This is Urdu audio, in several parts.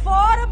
4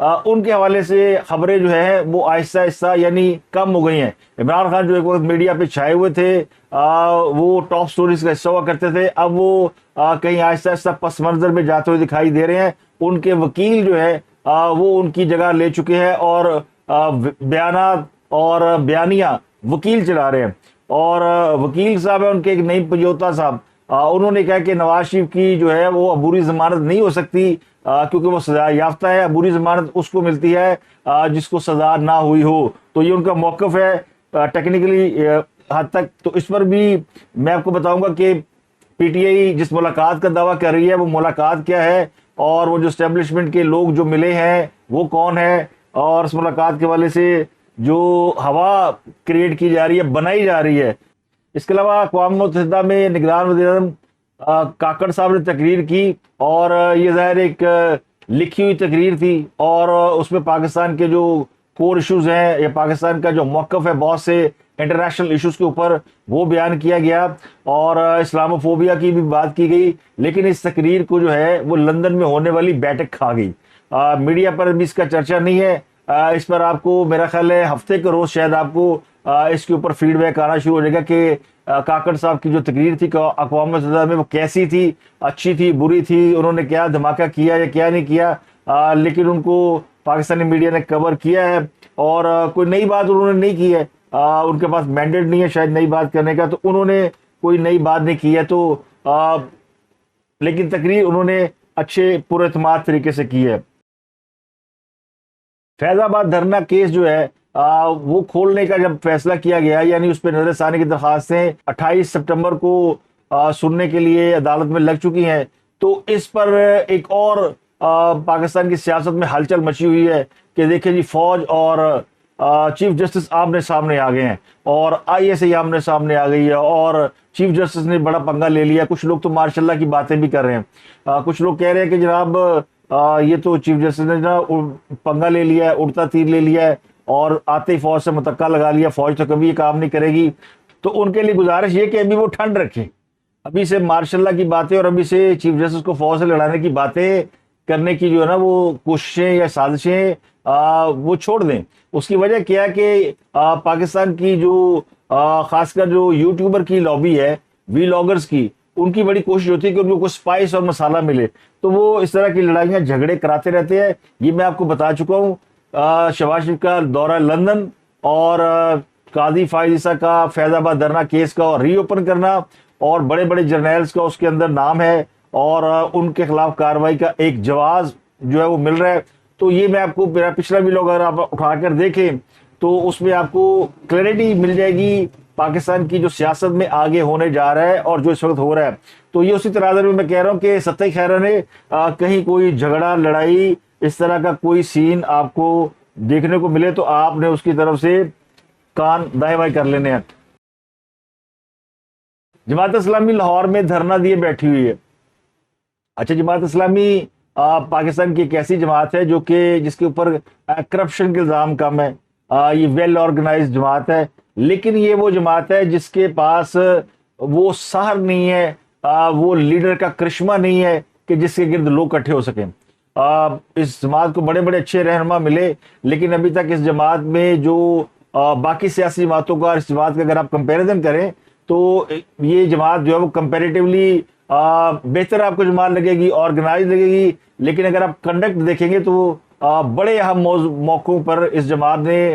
ان کے حوالے سے خبریں جو ہے وہ آہستہ آہستہ یعنی کم ہو گئی ہیں. عمران خان جو ایک وقت میڈیا پہ چھائے ہوئے تھے, وہ ٹاپ سٹوریز کا حصہ ہوا کرتے تھے, اب وہ کہیں آہستہ آہستہ پس منظر میں جاتے ہوئے دکھائی دے رہے ہیں. ان کے وکیل جو ہے وہ ان کی جگہ لے چکے ہیں اور بیانات اور بیانیہ وکیل چلا رہے ہیں. اور وکیل صاحب ہے ان کے ایک نئی پجوتا صاحب, انہوں نے کہا کہ نواز شریف کی جو ہے وہ عبوری ضمانت نہیں ہو سکتی کیونکہ وہ سزا یافتہ ہے. عبوری ضمانت اس کو ملتی ہے جس کو سزا نہ ہوئی ہو. تو یہ ان کا موقف ہے ٹیکنیکلی حد تک. تو اس پر بھی میں آپ کو بتاؤں گا کہ پی ٹی آئی جس ملاقات کا دعویٰ کر رہی ہے وہ ملاقات کیا ہے, اور وہ جو اسٹیبلشمنٹ کے لوگ جو ملے ہیں وہ کون ہے, اور اس ملاقات کے والے سے جو ہوا کریٹ کی جا رہی ہے, بنائی جا رہی ہے. اس کے علاوہ اقوام متحدہ میں نگران وزیر اعظم کاکڑ صاحب نے تقریر کی, اور یہ ظاہر ایک لکھی ہوئی تقریر تھی, اور اس میں پاکستان کے جو کور ایشوز ہیں یا پاکستان کا جو موقف ہے بہت سے انٹرنیشنل ایشوز کے اوپر وہ بیان کیا گیا, اور اسلاموفوبیا کی بھی بات کی گئی. لیکن اس تقریر کو جو ہے وہ لندن میں ہونے والی بیٹھک کھا گئی. میڈیا پر بھی اس کا چرچا نہیں ہے. اس پر آپ کو میرا خیال ہے ہفتے کے روز شاید آپ کو اس کے اوپر فیڈ بیک آنا شروع ہو جائے گا کہ کاکڑ صاحب کی جو تقریر تھی اقوام متحدہ میں وہ کیسی تھی, اچھی تھی, بری تھی, انہوں نے کیا دھماکہ کیا یا کیا نہیں کیا. لیکن ان کو پاکستانی میڈیا نے کور کیا ہے, اور کوئی نئی بات انہوں نے نہیں کی ہے. ان کے پاس مینڈیٹ نہیں ہے شاید نئی بات کرنے کا, تو انہوں نے کوئی نئی بات نہیں کی ہے. تو لیکن تقریر انہوں نے اچھے پر اعتماد طریقے سے کی ہے. فیض آباد دھرنا کیس جو ہے وہ کھولنے کا جب فیصلہ کیا گیا, یعنی اس پہ نظر ثانی کی درخواستیں 28 سپٹمبر کو سننے کے لیے عدالت میں لگ چکی ہیں. تو اس پر ایک اور پاکستان کی سیاست میں ہلچل مچی ہوئی ہے کہ دیکھیں جی فوج اور چیف جسٹس آمنے سامنے آ گئے ہیں, اور آئی ایس آئی آمنے سامنے آ گئی ہے, اور چیف جسٹس نے بڑا پنگا لے لیا. کچھ لوگ تو ماشاء اللہ کی باتیں بھی کر رہے ہیں. کچھ لوگ کہہ رہے ہیں کہ جناب یہ تو چیف جسٹس نے جناب پنگا لے لیا ہے, اڑتا تیر لے لیا ہے, اور آتے ہی فوج سے متکا لگا لیا, فوج تو کبھی یہ کام نہیں کرے گی. تو ان کے لیے گزارش یہ کہ ابھی وہ ٹھنڈ رکھیں, ابھی سے مارشل اللہ کی باتیں اور ابھی سے چیف جسٹس کو فوج سے لڑانے کی باتیں کرنے کی جو ہے نا وہ کوششیں یا سازشیں وہ چھوڑ دیں. اس کی وجہ کیا ہے کہ پاکستان کی جو خاص کر جو یوٹیوبر کی لابی ہے, وی لاگرز کی, ان کی بڑی کوشش ہوتی ہے کہ ان کو کچھ اسپائس اور مسالہ ملے, تو وہ اس طرح کی لڑائیاں جھگڑے کراتے رہتے ہیں. یہ میں آپ کو بتا چکا ہوں. شہباز شریف کا دورہ لندن اور قاضی فائز عیسیٰ کا فیض آباد دھرنا کیس کا ری اوپن کرنا, اور بڑے بڑے جرنیلز کا اس کے اندر نام ہے, اور ان کے خلاف کارروائی کا ایک جواز جو ہے وہ مل رہا ہے. تو یہ میں آپ کو میرا پچھلا ویلوگ اگر آپ اٹھا کر دیکھیں تو اس میں آپ کو کلیئرٹی مل جائے گی پاکستان کی جو سیاست میں آگے ہونے جا رہا ہے اور جو اس وقت ہو رہا ہے. تو یہ اسی تناظر میں کہہ رہا ہوں کہ ستائی خیرہ نے کہیں کوئی جھگڑا لڑائی اس طرح کا کوئی سین آپ کو دیکھنے کو ملے تو آپ نے اس کی طرف سے کان دائیں بائیں کر لینے ہیں. جماعت اسلامی لاہور میں دھرنا دیے بیٹھی ہوئی ہے. اچھا, جماعت اسلامی پاکستان کی ایک ایسی جماعت ہے جو کہ جس کے اوپر کرپشن کے الزام کم ہے. یہ ویل آرگنائزڈ جماعت ہے, لیکن یہ وہ جماعت ہے جس کے پاس وہ سحر نہیں ہے, وہ لیڈر کا کرشمہ نہیں ہے کہ جس کے گرد لوگ اکٹھے ہو سکیں. اس جماعت کو بڑے بڑے اچھے رہنما ملے, لیکن ابھی تک اس جماعت میں جو باقی سیاسی جماعتوں کا اس جماعت کا اگر آپ کمپیریزن کریں تو یہ جماعت جو ہے وہ کمپیریٹیولی بہتر آپ کو جماعت لگے گی, آرگنائز لگے گی. لیکن اگر آپ کنڈکٹ دیکھیں گے تو بڑے اہم موقعوں پر اس جماعت نے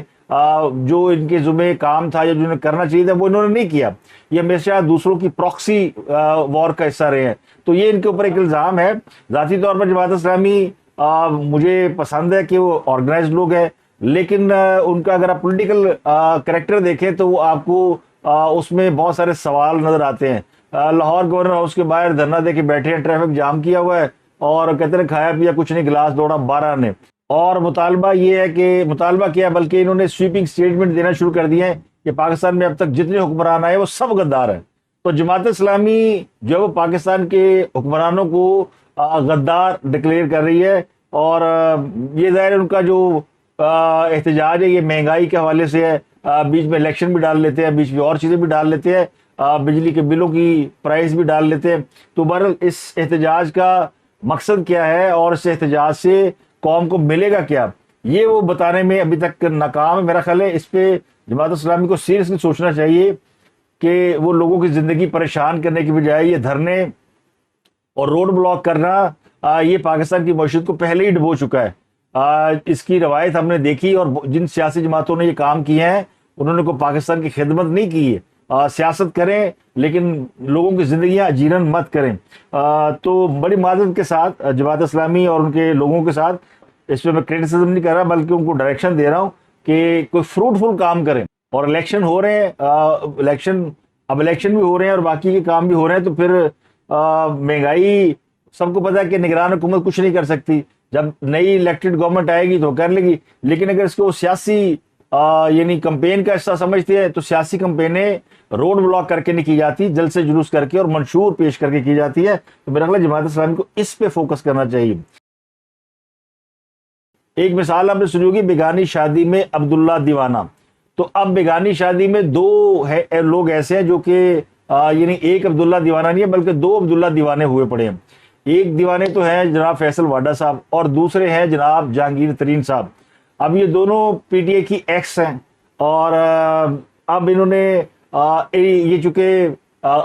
جو ان کے ذمہ کام تھا یا جو انہیں کرنا چاہیے تھا وہ انہوں نے نہیں کیا. یہ ہمیشہ دوسروں کی پراکسی وار کا حصہ رہے ہیں. تو یہ ان کے اوپر ایک الزام ہے. ذاتی طور پر جماعت اسلامی مجھے پسند ہے کہ وہ آرگنائزڈ لوگ ہیں, لیکن ان کا اگر آپ پولیٹیکل کریکٹر دیکھیں تو وہ آپ کو اس میں بہت سارے سوال نظر آتے ہیں. لاہور گورنر ہاؤس کے باہر دھرنا دے کے بیٹھے ہیں, ٹریفک جام کیا ہوا ہے, اور کہتے ہیں کھایا پیا کچھ نہیں, گلاس دوڑا 12 نے. اور مطالبہ یہ ہے کہ مطالبہ کیا بلکہ انہوں نے سویپنگ سٹیٹمنٹ دینا شروع کر دیے ہیں کہ پاکستان میں اب تک جتنے حکمران آئے وہ سب غدار ہیں. تو جماعت اسلامی جو ہے وہ پاکستان کے حکمرانوں کو غدار ڈکلیئر کر رہی ہے, اور یہ ظاہر ان کا جو احتجاج ہے یہ مہنگائی کے حوالے سے ہے. بیچ میں الیکشن بھی ڈال لیتے ہیں, بیچ میں اور چیزیں بھی ڈال لیتے ہیں, بجلی کے بلوں کی پرائز بھی ڈال لیتے ہیں. تو بہرحال اس احتجاج کا مقصد کیا ہے, اور اس احتجاج سے قوم کو ملے گا کیا، یہ وہ بتانے میں ابھی تک ناکام ہے۔ میرا خیال ہے اس پہ جماعت اسلامی کو سیریسلی سوچنا چاہیے کہ وہ لوگوں کی زندگی پریشان کرنے کی بجائے یہ دھرنے اور روڈ بلاک کرنا یہ پاکستان کی معیشت کو پہلے ہی ڈبو چکا ہے۔ اس کی روایت ہم نے دیکھی، اور جن سیاسی جماعتوں نے یہ کام کیے ہیں انہوں نے کوئی پاکستان کی خدمت نہیں کی ہے۔ سیاست کریں لیکن لوگوں کی زندگیاں اجیرن مت کریں۔ تو بڑی معذرت کے ساتھ جماعت اسلامی اور ان کے لوگوں کے ساتھ اس پہ میں کرٹیسزم نہیں کر رہا، بلکہ ان کو ڈائریکشن دے رہا ہوں کہ کوئی فروٹفل کام کریں۔ اور الیکشن ہو رہے ہیں، الیکشن بھی ہو رہے ہیں اور باقی کے کام بھی ہو رہے ہیں، تو پھر مہنگائی سب کو پتا ہے کہ نگران حکومت کچھ نہیں کر سکتی، جب نئی الیکٹڈ گورنمنٹ آئے گی تو کر لے گی، لیکن اگر اس کو سیاسی یعنی کمپین کا حصہ سمجھتی ہے تو سیاسی کمپینیں روڈ بلاک کر کے نہیں کی جاتی، جلد سے جلوس کر کے اور منشور پیش کر کے کی جاتی ہے۔ تو میرا خیال ہے جماعت اسلامی کو اس پہ فوکس کرنا چاہیے۔ ایک مثال آپ نے سنی ہوگی بیگانی شادی میں عبداللہ دیوانہ، تو اب بیگانی شادی میں دو لوگ ایسے ہیں جو کہ یعنی ایک عبداللہ دیوانہ نہیں ہے بلکہ دو عبداللہ دیوانے ہوئے پڑے ہیں۔ ایک دیوانے تو ہیں جناب فیصل واڈا صاحب اور دوسرے ہیں جناب جہانگیر ترین صاحب۔ اب یہ دونوں پی ٹی اے کی ایکس ہیں، اور اب انہوں نے یہ چونکہ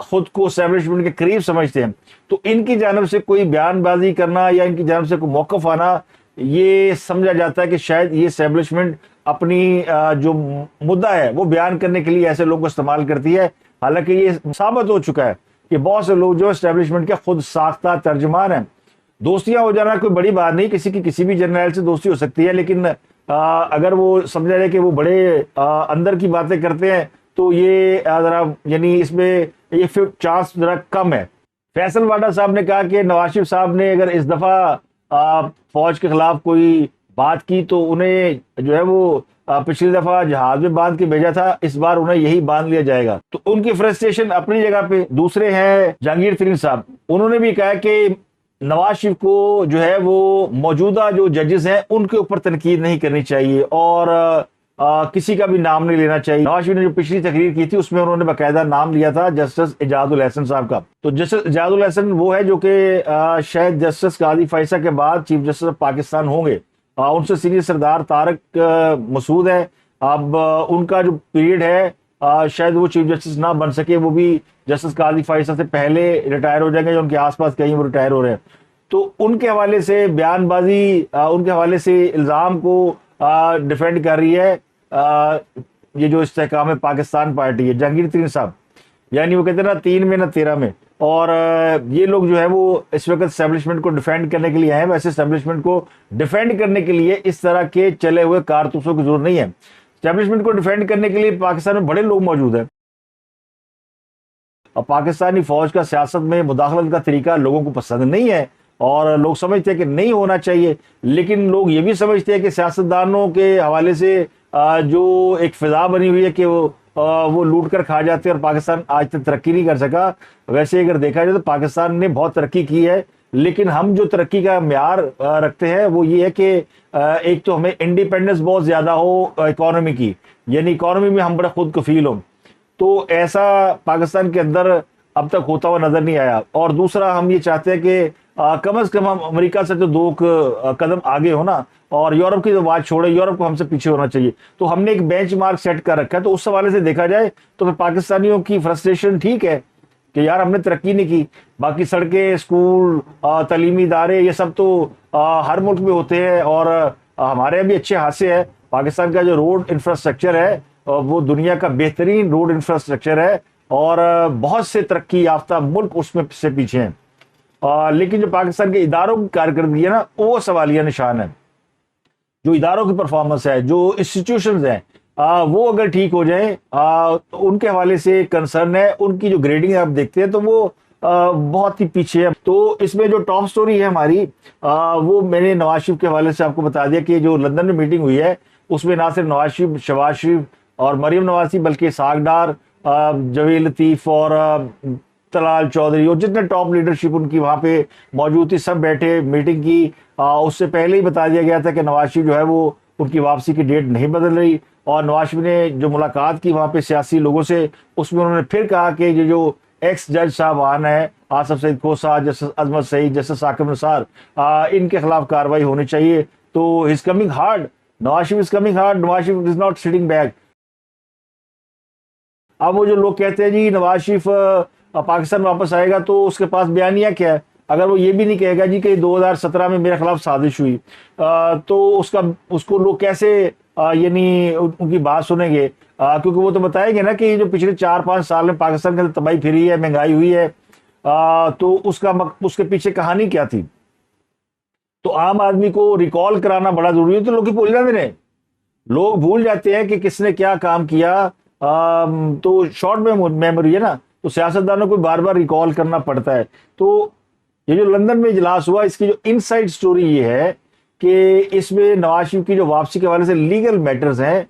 خود کو اسٹیبلشمنٹ کے قریب سمجھتے ہیں، تو ان کی جانب سے کوئی بیان بازی کرنا یا ان کی جانب سے کوئی موقف آنا، یہ سمجھا جاتا ہے کہ شاید یہ اسٹیبلشمنٹ اپنی جو مدعا ہے وہ بیان کرنے کے لیے ایسے لوگوں کو استعمال کرتی ہے۔ حالانکہ یہ ثابت ہو چکا ہے کہ بہت سے لوگ جو اسٹیبلشمنٹ کے خود ساختہ ترجمان ہیں۔ دوستیاں ہو جانا کوئی بڑی بات نہیں، کسی کی کسی بھی جرنیل سے دوستی ہو سکتی ہے، لیکن اگر وہ سمجھا جائے کہ وہ بڑے اندر کی باتیں کرتے ہیں تو یہ ذرا یعنی اس میں یہ چانس ذرا کم ہے۔ فیصل واڈا صاحب نے کہا کہ نواز شریف صاحب نے اگر اس دفعہ فوج کے خلاف کوئی بات کی تو انہیں جو ہے وہ پچھلی دفعہ جہاز میں باندھ کے بھیجا تھا، اس بار انہیں یہی باندھ لیا جائے گا۔ تو ان کی فرسٹریشن اپنی جگہ پہ۔ دوسرے ہیں جہانگیر ترین صاحب، انہوں نے بھی کہا کہ نواز شریف کو جو ہے وہ موجودہ جو ججز ہیں ان کے اوپر تنقید نہیں کرنی چاہیے اور کسی کا بھی نام نہیں لینا چاہیے۔ نواز شریف نے جو پچھلی تقریر کی تھی اس میں انہوں نے باقاعدہ نام لیا تھا جسٹس اعجاز الحسن صاحب کا۔ تو جسٹس اعجاز الحسن وہ ہے جو کہ شاید جسٹس قاضی فیصل کے بعد چیف جسٹس آف پاکستان ہوں گے۔ ان سے سینئر سردار طارق مسعود ہے۔ اب ان کا جو پیریڈ ہے شاید وہ چیف جسٹس نہ بن سکے، وہ بھی جسٹس قاضی فیصل سے پہلے ریٹائر ہو جائیں گے، جو ان کے آس پاس کہیں وہ ریٹائر ہو رہے ہیں۔ تو ان کے حوالے سے بیان بازی، ان کے حوالے سے الزام کو ڈیفینڈ کر رہی ہے یہ جو استحکام پاکستان پارٹی ہے، جہانگیر ترین صاحب، یعنی وہ کہتے ہیں نا 3 میں نہ 13 میں۔ اور یہ لوگ جو ہے وہ اس وقت اسٹیبلشمنٹ کو ڈیفینڈ کرنے کے لیے آئے ہیں۔ ویسے اسٹیبلشمنٹ کو ڈیفینڈ کرنے کے لیے اس طرح کے چلے ہوئے کارتوسوں کی ضرورت نہیں ہے۔ اسٹیبلشمنٹ کو ڈیفینڈ کرنے کے لیے پاکستان میں بڑے لوگ موجود ہیں، اور پاکستانی فوج کا سیاست میں مداخلت کا طریقہ لوگوں کو پسند نہیں ہے، اور لوگ سمجھتے ہیں کہ نہیں ہونا چاہیے، لیکن لوگ یہ بھی سمجھتے ہیں کہ سیاستدانوں کے حوالے سے جو ایک فضا بنی ہوئی ہے کہ وہ لوٹ کر کھا جاتے ہیں، اور پاکستان آج تک ترقی نہیں کر سکا۔ ویسے اگر دیکھا جائے تو پاکستان نے بہت ترقی کی ہے، لیکن ہم جو ترقی کا معیار رکھتے ہیں وہ یہ ہے کہ ایک تو ہمیں انڈیپینڈنس بہت زیادہ ہو اکانومی کی، یعنی اکانومی میں ہم بڑے خود کفیل ہوں، تو ایسا پاکستان کے اندر اب تک ہوتا ہوا نظر نہیں آیا۔ اور دوسرا ہم یہ چاہتے ہیں کہ کم از کم ہم امریکہ سے تو 2 قدم آگے ہونا، اور یورپ کی جو بات چھوڑے، یورپ کو ہم سے پیچھے ہونا چاہیے۔ تو ہم نے ایک بینچ مارک سیٹ کر رکھا ہے، تو اس حوالے سے دیکھا جائے تو پھر پاکستانیوں کی فرسٹریشن ٹھیک ہے کہ یار ہم نے ترقی نہیں کی، باقی سڑکیں، اسکول، تعلیمی ادارے یہ سب تو ہر ملک میں ہوتے ہیں، اور ہمارے بھی اچھے حادثے ہیں۔ پاکستان کا جو روڈ انفراسٹرکچر ہے وہ دنیا کا بہترین روڈ انفراسٹرکچر ہے، اور بہت سے ترقی یافتہ ملک اس میں سے پیچھے ہیں، لیکن جو پاکستان کے اداروں کی کارکردگی ہے نا وہ سوالیہ نشان ہے۔ جو اداروں کی پرفارمنس ہے، جو انسٹیٹیوشنز ہیں، وہ اگر ٹھیک ہو جائیں ان کے حوالے سے کنسرن ہے۔ ان کی جو گریڈنگ آپ دیکھتے ہیں تو وہ بہت ہی پیچھے ہے۔ تو اس میں جو ٹاپ سٹوری ہے ہماری، وہ میں نے نواز شریف کے حوالے سے آپ کو بتا دیا کہ جو لندن میں میٹنگ ہوئی ہے اس میں نہ صرف نواز شریف، شہباز شریف اور مریم نواز، بلکہ اسحاق ڈار، جویل لطیف اور طلال چودھری اور جتنے ٹاپ لیڈرشپ ان کی وہاں پہ موجود تھی، سب بیٹھے میٹنگ کی۔ اس سے پہلے ہی بتا دیا گیا تھا کہ نواز شریف جو ہے وہ ان کی واپسی کی ڈیٹ نہیں بدل رہی، اور نواز شریف نے جو ملاقات کی وہاں پہ سیاسی لوگوں سے، اس میں انہوں نے پھر کہا کہ یہ جو ایکس جج صاحبان ہیں، آصف سعید کھوسہ، جسٹس عظمت سعید، جسٹس ثاقب نثار، ان کے خلاف کارروائی ہونی چاہیے تو ہی is coming hard, Nawaz Sharif is coming hard, Nawaz Sharif is not sitting back. اب وہ جو لوگ کہتے ہیں جی نواز شریف پاکستان واپس آئے گا, تو اس کے پاس بیانیہ کیا ہے؟ اگر وہ یہ بھی نہیں کہے گا جی کہ 2017 میں میرے خلاف سازش ہوئی, تو اس کو لوگ کیسے یعنی ان کی بات سنیں گے؟ کیونکہ وہ تو بتائیں گے نا کہ جو پچھلے 4-5 سال میں پاکستان کے اندر تباہی پھری ہے, مہنگائی ہوئی ہے, تو اس کے پیچھے کہانی کیا تھی. تو عام آدمی کو ریکال کرانا بڑا ضروری ہے. تو لوگ بھول جاتے ہیں, لوگ بھول جاتے ہیں کہ کس نے کیا کام کیا. تو شارٹ میموری ہے نا, تو سیاستدانوں کو بار بار ریکال کرنا پڑتا ہے. تو یہ جو لندن میں اجلاس ہوا, اس کی جو انسائڈ سٹوری یہ ہے کہ اس میں نواز شریف کی جو واپسی کے حوالے سے لیگل میٹرز ہیں,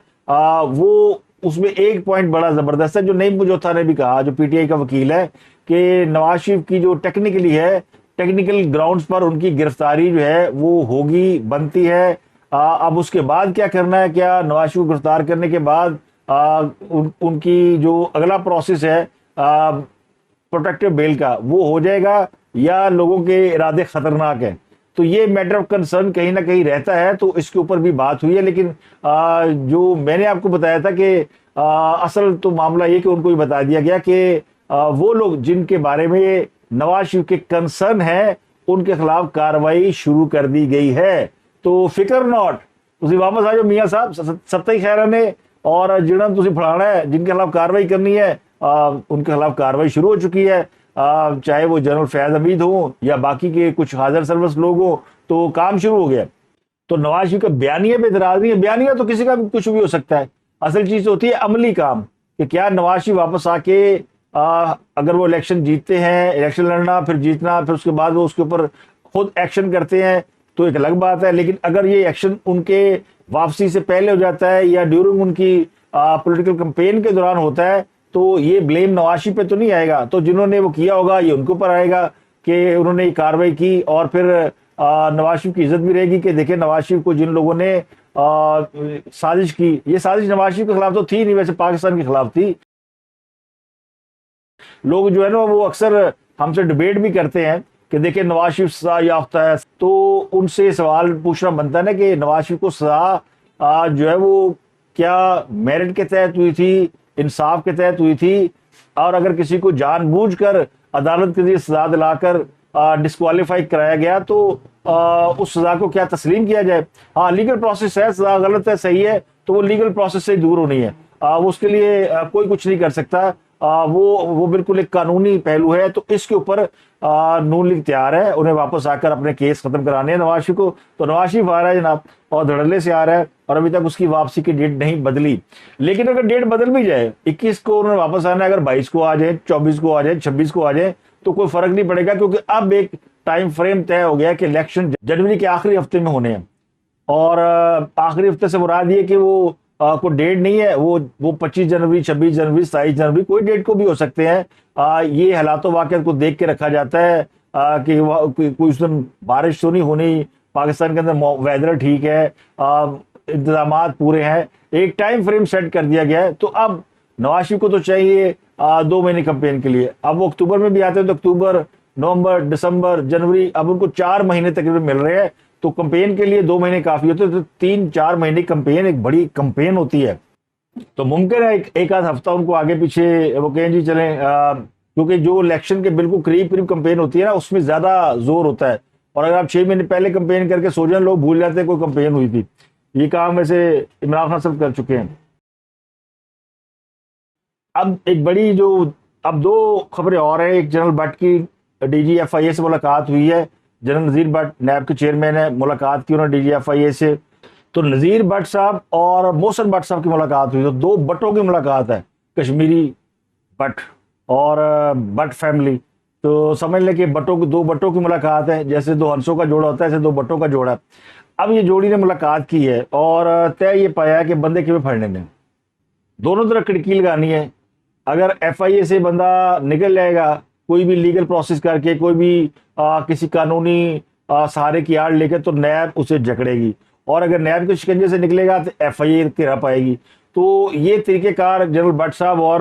وہ اس میں ایک پوائنٹ بڑا زبردست ہے جو نعیم مجوتھا نے بھی کہا, جو پی ٹی آئی کا وکیل ہے, کہ نواز شریف کی جو ٹیکنیکلی ہے, ٹیکنیکل گراؤنڈز پر ان کی گرفتاری جو ہے وہ ہوگی, بنتی ہے. اب اس کے بعد کیا کرنا ہے, کیا نواز شریف کو گرفتار کرنے کے بعد ان کی جو اگلا پروسیس ہے پروٹیکٹیو بیل کا, وہ ہو جائے گا یا لوگوں کے ارادے خطرناک ہیں. تو یہ میٹر آف کنسرن کہیں نہ کہیں رہتا ہے. تو اس کے اوپر بھی بات ہوئی ہے, لیکن جو میں نے آپ کو بتایا تھا کہ اصل تو معاملہ یہ کہ ان کو بھی بتا دیا گیا کہ وہ لوگ جن کے بارے میں نواز شریف کے کنسرن ہے, ان کے خلاف کاروائی شروع کر دی گئی ہے. تو فکر ناٹ, تسی واپس آ جاؤ میاں صاحب, ستائی خیرہ نے اور جنہوں نے تسی پھڑانا ہے, جن کے خلاف کاروائی کرنی ہے, ان کے خلاف کاروائی شروع ہو چکی ہے. چاہے وہ جنرل فیاض حمید ہوں یا باقی کے کچھ حاضر سروس لوگ ہوں, تو کام شروع ہو گیا. تو نواز شریف کا بیانیے پہ اعتراض نہیں ہے, بیانیہ تو کسی کا بھی کچھ بھی ہو سکتا ہے. اصل چیز ہوتی ہے عملی کام, کہ کیا نواز شریف واپس آ کے اگر وہ الیکشن جیتتے ہیں, الیکشن لڑنا پھر جیتنا, پھر اس کے بعد وہ اس کے اوپر خود ایکشن کرتے ہیں, تو ایک الگ بات ہے. لیکن اگر یہ ایکشن ان کے واپسی سے پہلے ہو جاتا ہے یا ڈیورنگ ان کی پولیٹیکل کمپین کے دوران ہوتا ہے, تو یہ بلیم نواز شریف پہ تو نہیں آئے گا. تو جنہوں نے وہ کیا ہوگا یہ ان کے اوپر آئے گا کہ انہوں نے یہ کاروائی کی, اور پھر نواز شریف کی عزت بھی رہے گی کہ دیکھیں نواز شریف کو جن لوگوں نے سازش کی, یہ سازش نواز شریف کے خلاف تو تھی نہیں, ویسے پاکستان کے خلاف تھی. لوگ جو ہے نا وہ اکثر ہم سے ڈبیٹ بھی کرتے ہیں کہ دیکھیں نواز شریف سزا یافتہ ہے, تو ان سے سوال پوچھنا بنتا ہے نا کہ نواز شریف کو سزا جو ہے وہ کیا میرٹ کے تحت ہوئی تھی, انصاف کے تحت ہوئی تھی, اور اگر کسی کو جان بوجھ کر عدالت کے ذریعے سزا دلا کر ڈسکوالیفائی کرایا گیا تو اس سزا کو کیا تسلیم کیا جائے؟ ہاں لیگل پروسیس ہے, سزا غلط ہے صحیح ہے, تو وہ لیگل پروسیس سے دور ہونی ہے. وہ اس کے لیے کوئی کچھ نہیں کر سکتا, وہ بالکل ایک قانونی پہلو ہے. تو اس کے اوپر نون لیگ تیار ہے انہیں واپس آ کر اپنے کیس ختم کرانے ہیں نواز شریف کو. تو نواز شریف آ رہا ہے جناب, اور دھڑلے سے آ رہا ہے, اور ابھی تک اس کی واپسی کی ڈیٹ نہیں بدلی. لیکن اگر ڈیٹ بدل بھی جائے, 21 کو انہوں نے واپس آنا ہے, اگر 22 کو آ جائے, 24 کو آ جائے, 26 کو آ جائے, تو کوئی فرق نہیں پڑے گا, کیونکہ اب ایک ٹائم فریم طے ہو گیا کہ الیکشن جنوری کے آخری ہفتے میں ہونے ہیں. اور آخری ہفتے سے مراد یہ کہ وہ کوئی ڈیٹ نہیں ہے, وہ 25 جنوری, 26 جنوری, 27 جنوری, کوئی ڈیٹ کو بھی ہو سکتے ہیں. یہ حالات و واقعات کو دیکھ کے رکھا جاتا ہے کہ کوئی اس دن بارش تو نہیں ہونی, پاکستان کے اندر ویدر ٹھیک ہے, انتظامات پورے ہیں, ایک ٹائم فریم سیٹ کر دیا گیا ہے. تو اب نواز شریف کو تو چاہیے 2 مہینے کمپین کے لیے. اب وہ اکتوبر میں بھی آتے ہیں, تو اکتوبر, نومبر, دسمبر, جنوری, اب ان کو 4 مہینے تقریباً مل رہے ہیں. تو کمپین کے لیے 2 مہینے کافی ہوتے ہیں, تو 3-4 مہینے کمپین ایک بڑی کمپین ہوتی ہے. تو ممکن ہے ایک آدھ ہفتہ ان کو آگے پیچھے وہ کہیں جی چلیں, کیونکہ جو الیکشن کے بالکل قریب کمپین ہوتی ہے نا, اس میں زیادہ زور ہوتا ہے. اور اگر آپ 6 مہینے پہلے کمپین کر کے سو جائیں, لوگ بھول جاتے ہیں کوئی کمپین ہوئی تھی. یہ کام ویسے عمران خان صاحب کر چکے ہیں. اب ایک بڑی اب 2 خبریں اور ہیں. ایک جنرل بٹ کی ڈی جی ایف آئی اے سے ملاقات ہوئی ہے. جنرل نذیر بٹ نیب کے چیئرمین ہیں, ملاقات کی انہوں نے ڈی جی ایف آئی اے سے. تو نذیر بٹ صاحب اور محسن بٹ صاحب کی ملاقات ہوئی. تو 2 بٹوں کی ملاقات ہے, کشمیری بٹ اور بٹ فیملی. تو سمجھ لیں کہ 2 بٹوں کی ملاقات ہے, جیسے 2 ہنسوں کا جوڑا ہوتا ہے, ایسے 2 بٹوں کا جوڑا. اب یہ جوڑی نے ملاقات کی ہے اور طے یہ پایا کہ بندے کیوں پھڑنے نے, دونوں طرف کڑکی لگانی ہے. اگر ایف آئی اے سے بندہ نکل جائے گا کوئی بھی لیگل پروسیس کر کے, کوئی بھی کسی قانونی سہارے کی آڑ لے کے, تو نیب اسے جکڑے گی. اور اگر نیب کے شکنجے سے نکلے گا تو ایف آئی اے گھیرا پائے گی. تو یہ طریقہ کار جنرل بٹ صاحب اور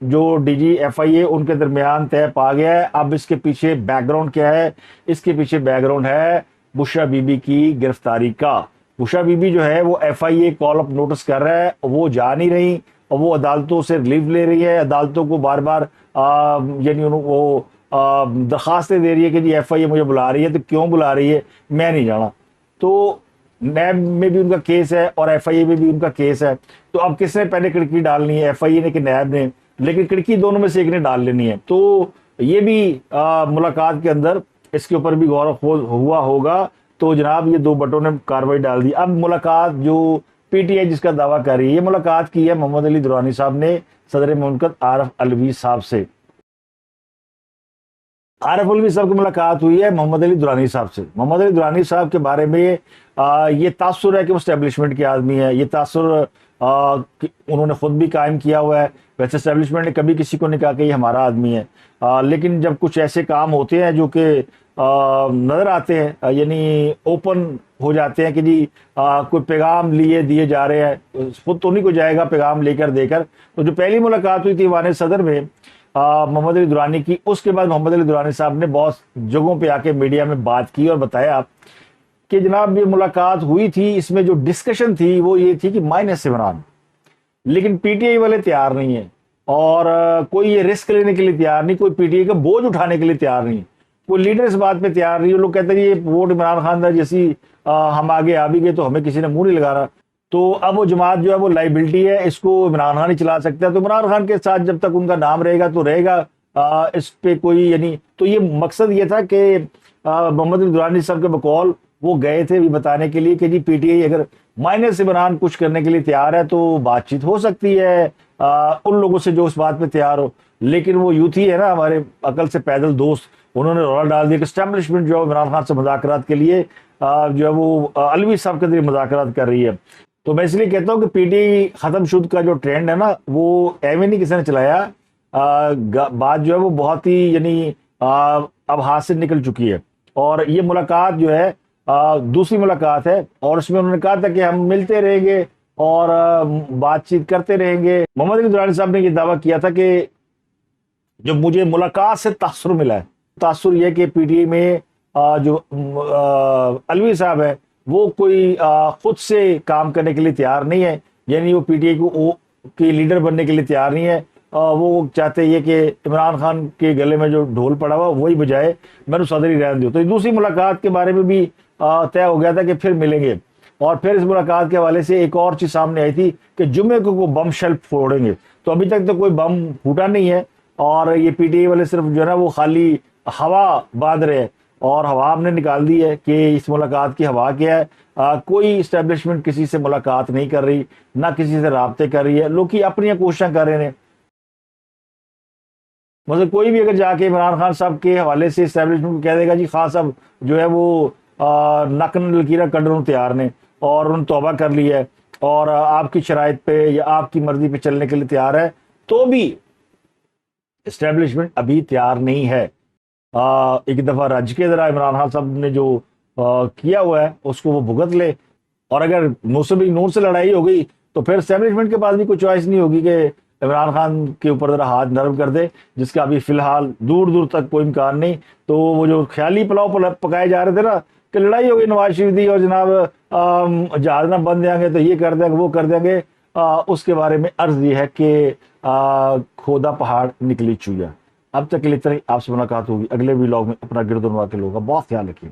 جو ڈی جی ایف آئی اے ان کے درمیان طے پا گیا ہے. اب اس کے پیچھے بیک گراؤنڈ کیا ہے؟ اس کے پیچھے بیک گراؤنڈ ہے بشرا بی بی کی گرفتاری کا۔ بشرا بی بی جو ہے وہ FIA کال اپ نوٹس کر رہا ہے، وہ جا نہیں رہی اور وہ عدالتوں سے ریلیف لے رہی ہے، عدالتوں کو بار بار یعنی وہ درخواستیں دے رہی ہے کہ جی FIA مجھے بلا رہی ہے، تو کیوں بلا رہی ہے میں نہیں جانا۔ تو نیب میں بھی ان کا کیس ہے اور FIA میں بھی ان کا کیس ہے، تو اب کس نے پہلے کھڑکی ڈالنی ہے، FIA نے کہ نیب نے؟ لیکن کھڑکی دونوں میں سے ایک نے ڈال لینی ہے۔ تو یہ بھی ملاقات کے اندر اس کے اوپر بھی غور و خوض ہوا ہوگا۔ تو جناب یہ دو بٹوں نے کارروائی ڈال دی۔ اب ملاقات جو PTI جس کا دعویٰ کر رہی ہے، یہ ملاقات کی ہے محمد علی درانی صاحب نے صدر مملکت عارف علوی صاحب سے۔ عارف علوی صاحب کی ملاقات ہوئی ہے محمد علی درانی صاحب سے۔ محمد علی درانی صاحب کے بارے میں یہ تاثر ہے کہ وہ اسٹیبلشمنٹ کے آدمی ہے، یہ تاثر انہوں نے خود بھی قائم کیا ہوا ہے۔ ویسے اسٹیبلشمنٹ نے کبھی کسی کو نہیں کہا کہ یہ ہمارا آدمی ہے، لیکن جب کچھ ایسے کام ہوتے ہیں جو کہ نظر آتے ہیں، یعنی اوپن ہو جاتے ہیں کہ جی کوئی پیغام لیے دیے جا رہے ہیں، خود تو نہیں کو جائے گا پیغام لے کر دے کر۔ تو جو پہلی ملاقات ہوئی تھی ایوان صدر میں محمد علی درانی کی، اس کے بعد محمد علی درانی صاحب نے بہت جگہوں پہ آ کے میڈیا میں بات کی اور بتایا کہ جناب یہ ملاقات ہوئی تھی، اس میں جو ڈسکشن تھی وہ یہ تھی کہ مائنس عمران، لیکن PTI والے تیار نہیں ہیں اور کوئی یہ رسک لینے کے لیے تیار نہیں، کوئی PTI کا بوجھ اٹھانے کے لیے تیار نہیں، کوئی لیڈر اس بات پہ تیار نہیں۔ لوگ کہتے ہیں یہ ووٹ عمران خان دا، جیسی ہم آگے آ بھی گئے تو ہمیں کسی نے منہ نہیں لگا رہا۔ تو اب وہ جماعت جو ہے وہ لائبلٹی ہے، اس کو عمران خان ہی چلا سکتا ہے، تو عمران خان کے ساتھ جب تک ان کا نام رہے گا تو رہے گا، اس پہ کوئی یعنی۔ تو یہ مقصد یہ تھا کہ محمد علی درانی صاحب کے بقول وہ گئے تھے بھی بتانے کے لیے کہ جی PTI اگر مائنس عمران کچھ کرنے کے لیے تیار ہے تو بات چیت ہو سکتی ہے ان لوگوں سے جو اس بات پہ تیار ہو۔ لیکن وہ یوتھی ہے نا ہمارے عقل سے پیدل دوست، انہوں نے رولا ڈال دیا کہ اسٹیبلشمنٹ جو ہے عمران خان سے مذاکرات کے لیے جو ہے وہ علوی صاحب کے ذریعے مذاکرات کر رہی ہے۔ تو میں اس لیے کہتا ہوں کہ PTI ختم شد کا جو ٹرینڈ ہے نا وہ ایویں نہیں کسی نے چلایا، بات جو ہے وہ بہت ہی یعنی اب ہاتھ سے نکل چکی ہے۔ اور یہ ملاقات جو ہے دوسری ملاقات ہے، اور اس میں انہوں نے کہا تھا کہ ہم ملتے رہیں گے اور بات چیت کرتے رہیں گے۔ محمد علی درانی صاحب نے یہ دعویٰ کیا تھا کہ جو مجھے ملاقات سے تاثر ملا ہے، تاثر یہ کہ PTI میں جو علوی صاحب ہے وہ کوئی خود سے کام کرنے کے لیے تیار نہیں ہے، یعنی وہ PTI کو کی لیڈر بننے کے لیے تیار نہیں ہے۔ وہ چاہتے یہ کہ عمران خان کے گلے میں جو ڈھول پڑا ہوا وہی بجائے، میں نے صدر ہی رہنے دوں۔ تو دوسری ملاقات کے بارے میں بھی طے ہو گیا تھا کہ پھر ملیں گے۔ اور پھر اس ملاقات کے حوالے سے ایک اور چیز سامنے آئی تھی کہ جمعے کو وہ بم شیل پھوڑیں گے، تو ابھی تک تو کوئی بم پھوٹا نہیں ہے، اور یہ PTI والے صرف جو ہے نا وہ خالی ہوا باندھ رہے ہیں، اور ہوا ہم نے نکال دی ہے کہ اس ملاقات کی ہوا کیا ہے۔ کوئی اسٹیبلشمنٹ کسی سے ملاقات نہیں کر رہی، نہ کسی سے رابطے کر رہی ہے، لوگ اپنی کوششیں کر رہے ہیں۔ مطلب کوئی بھی اگر جا کے عمران خان صاحب کے حوالے سے اسٹیبلشمنٹ کو کہہ دے گا جی خان صاحب جو ہے وہ نقن لکیرہ کڈروں تیار نے اور انہوں نے توبہ کر لی ہے اور آپ کی شرائط پہ یا آپ کی مرضی پہ چلنے کے لیے تیار ہے، تو بھی اسٹیبلشمنٹ ابھی تیار نہیں ہے۔ ایک دفعہ رج کے ذرا عمران خان صاحب نے جو کیا ہوا ہے اس کو وہ بھگت لے، اور اگر نور سے لڑائی ہو گئی تو پھر اسٹیبلشمنٹ کے پاس بھی کوئی چوائس نہیں ہوگی کہ عمران خان کے اوپر ذرا ہاتھ نرم کر دے، جس کا ابھی فی الحال دور دور تک کوئی امکان نہیں۔ تو وہ جو خیالی پلاؤ پکائے جا رہے تھے نا کہ لڑائی ہو گئی نواز شریف دی اور جناب جہاز نہ بن دیں گے تو یہ کر دیں گے وہ کر دیں گے، اس کے بارے میں عرض یہ ہے کہ کھودا پہاڑ نکلی چویا۔ اب تک کے لیے اتنا ہی، آپ سے ملاقات ہوگی اگلے ولاگ میں۔ اپنا گرد و نواح کے لوگوں کا بہت خیال رکھیے۔